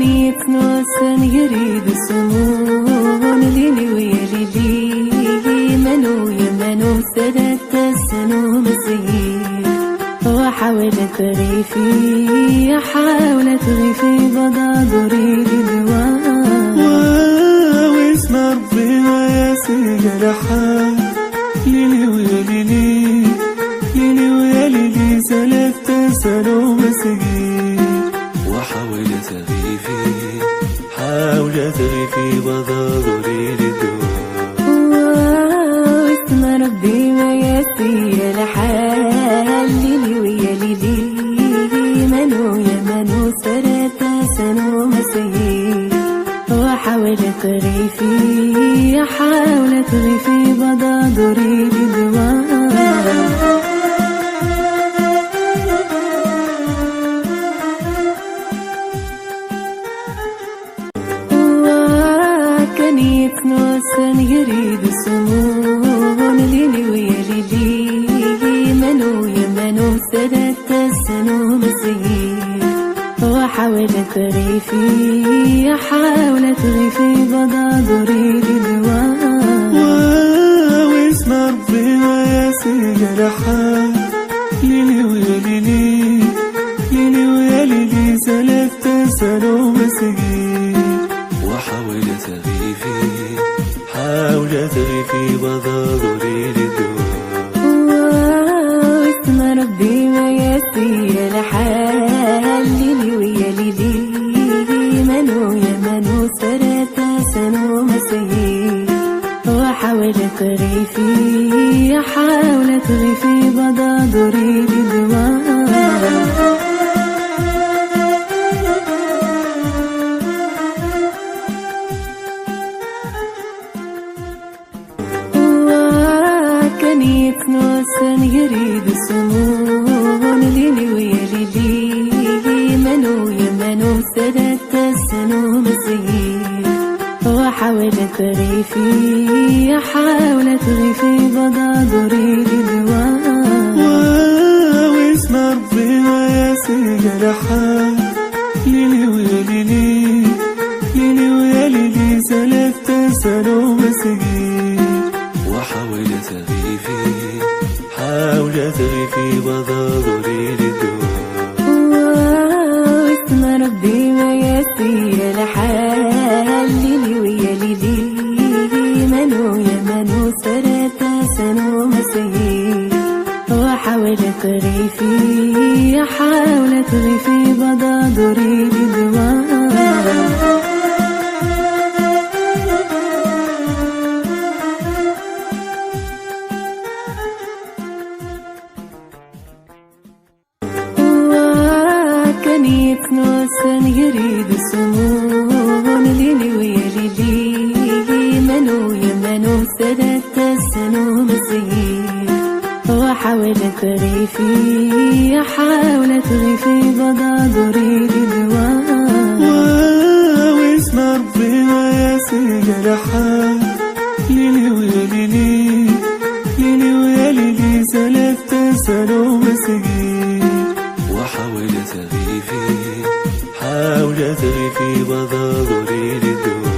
يتنوسن يريد السمون ليلي ويا ليلي منو يا منو سدت السنون الزهير وحاولت تغيفي حاولت تغيفي بضادري لدواء واسم ربنا يا سيدي لحال ليلي ويا ليلي ليلي ويا ليلي سلفت سلوم سجير وحاولت تغيفي حاولت تغيفي بضادري لدواء واسم ربي ما يسي لحال ليلي ويا ليلي منو يا منو سرت سنو مسير وحاولت تغيفي حاولت تغيفي بضادري لدواء يتنوسن يريد السمون ليلي ويا ليلي منو يا منو سدت السنون الزهير وحاولت تغيفي حاولت تغيفي بضادري لدواء واسم ربنا يا سيدي لحال ليلي ويا ليلي ليلي ويا ليلي سلفت سلوم سجير وحاولت تغيفي حاولت تغيفي بضادري لدواء واسم ربي ما يسي لحال ليلي ويا ليلي منو يا منو سرت سنو مسير وحاولت تغيفي حاولت تغيفي بضادري لدواء يتنوسن يريد السمون ليلي ويا ليلي منو يا منو سدت السنون الزهير وحاولت تغيفي حاولت تغيفي بضادري لدواء واسم ربنا يا سيدي لحال ليلي ويا ليلي ليلي ويا ليلي سلفت سلوم سجير وحاولت تغيفي حاولت تغيفي بضادري لدواء واسم ربي ما يسي لحال ليلي ويا ليلي منو يا منو سرت سنو مسير وحاولت تغيفي حاولت تغيفي بضادري لدواء يتنوسن يريد السمون ليلي ويا ليلي منو يا منو سدت السنون الزهير وحاولت تغيفي حاولت تغيفي بضادري لدواء واسم ربنا يا سيدي لحال ليلي ويا ليلي ليلي ويا ليلي سلفت سلوم سجير وحاولت تغيفي حاولت تغيفي بضادري لدواء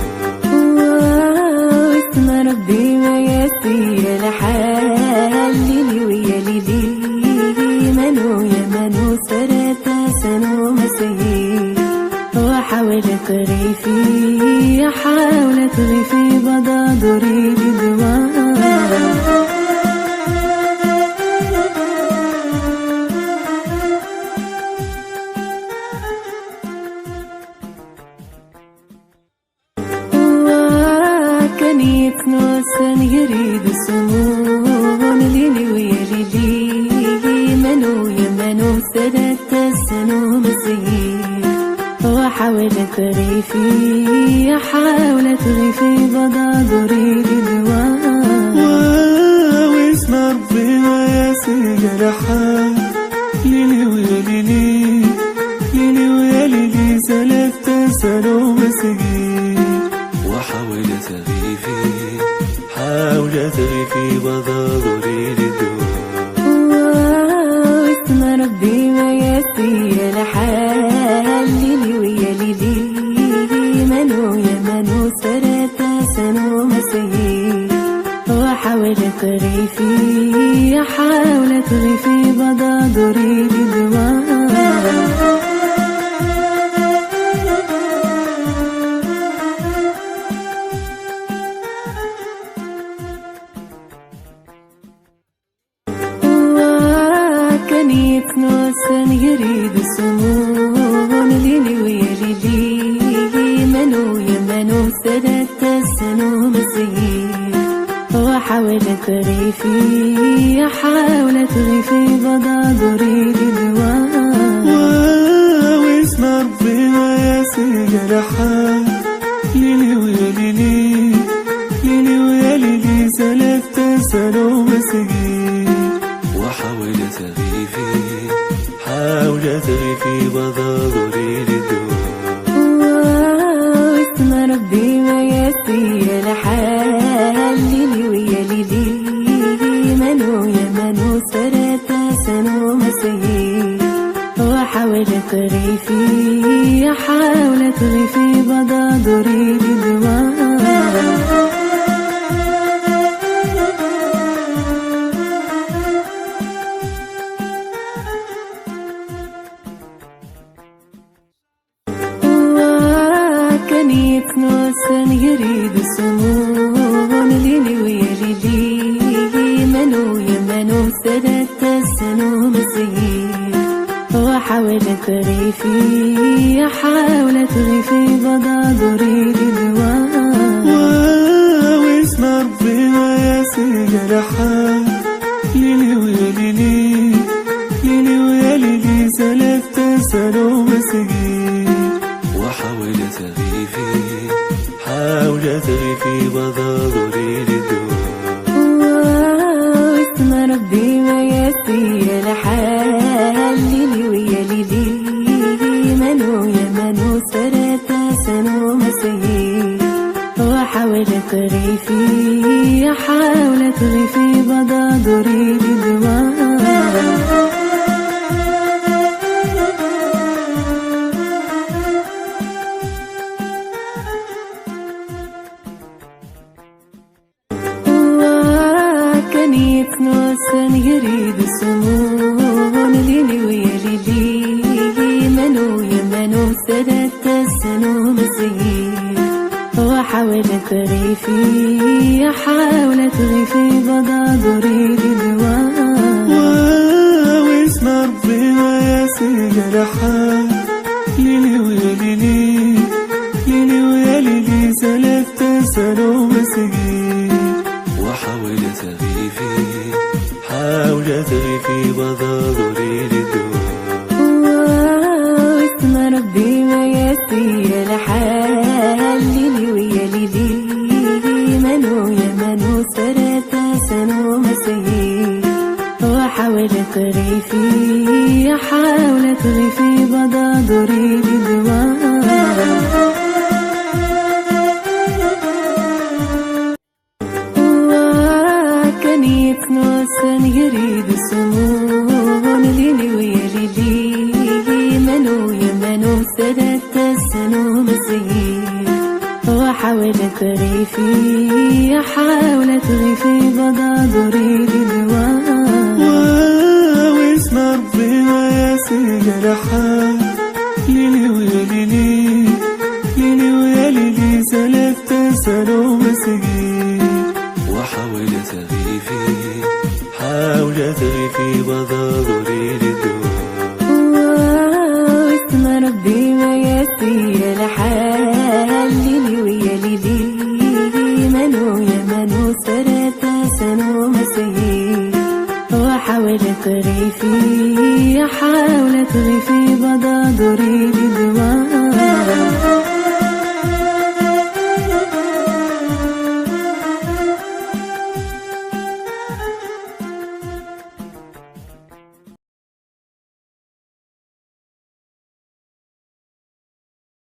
واسم ربي ما يسي لحال ليلي ويا ليلي منو يا منو سرت سنو مسير وحاولت تغيفي حاولت تغيفي بضادري لدواء يتنوسن يريد السمون ليلي ويا ليلي منو يا منو سدت السنون الزهير وحاولت تغيفي حاولت تغيفي بضادري لدواء واسم ربنا يا سيدي لحال ليلي ويا ليلي ليلي ويا ليلي سلفت سلوم سجير وحاولت تغيفي حاولت تغيفي بضادري لدواء واسم ربي ما يسي لحال ليلي ويا ليلي وحاولت ريفي حاولت ريفي بضادري بدوام يتنوسن يريد سمون ليلي ويا ليلي منو يا منو سدت السنو مسير وحاولت ريفي حاولت ريفي بضادري بدوام واسم ربنا يا سيدي الحال ليلي ويا ليلي ليلي ويا ليلي سلفت السنو مسير وحاولت ريفي حاولت ريفي بضادري للدوام واسم ربي ما يسير الحال ليلي ويا ليلي منو يا منو سرت سنو مسير وحاولت ريفي حاولت ريفي بضادري للدوام يتنوسن يريد سمون ليلي ويا ليلي منو يا منو سدت السنو مسير وحاولت ريفي حاولت ريفي بضادري بدوام واسم ربنا يا سيدي الحال ليلي ويا ليلي ليلي ويا ليلي سلفت السنو مسير وحاولت ريفي حاولت ريفي بضادري للدوام واسم ربي ما يسير الحال ليلي ويا ليلي منو يا منو سرت سنو مسير وحاولت ريفي حاولت ريفي بضادري بدوام يتنوسن يريد سمون ليلي ويا ليلي منو يا منو سدت السنو مسير وحاولت ريفي حاولت ريفي بضادري بدوام واسم ربنا يا سيدي الحال ليلي ويا ليلي ليلي ويا ليلي سلفت السنو مسير وحاولت ريفي حاولت ريفي بضادري للدوام واسم ربي ما يسير الحال ليلي ويا ليلي منو يا منو سرت سنو مسير وحاولت ريفي. 'وكان يريد سمون ليلي ويا ليلي منو يا منو سدت السنو مسير وحاولت ريفي حاولت ريفي بضادري بدوام واسم ربنا يا سيدي الحال ليلي ويا ليلي ليلي ويا ليلي سلفت السنو مسير وحاولت ريفي حاولت ريفي بضادري للدوام واسم ربي ما يسير الحال ليلي ويا ليلي منو يا منو سرت سنو مسير وحاولت ريفي حاولت ريفي بضادري بدوام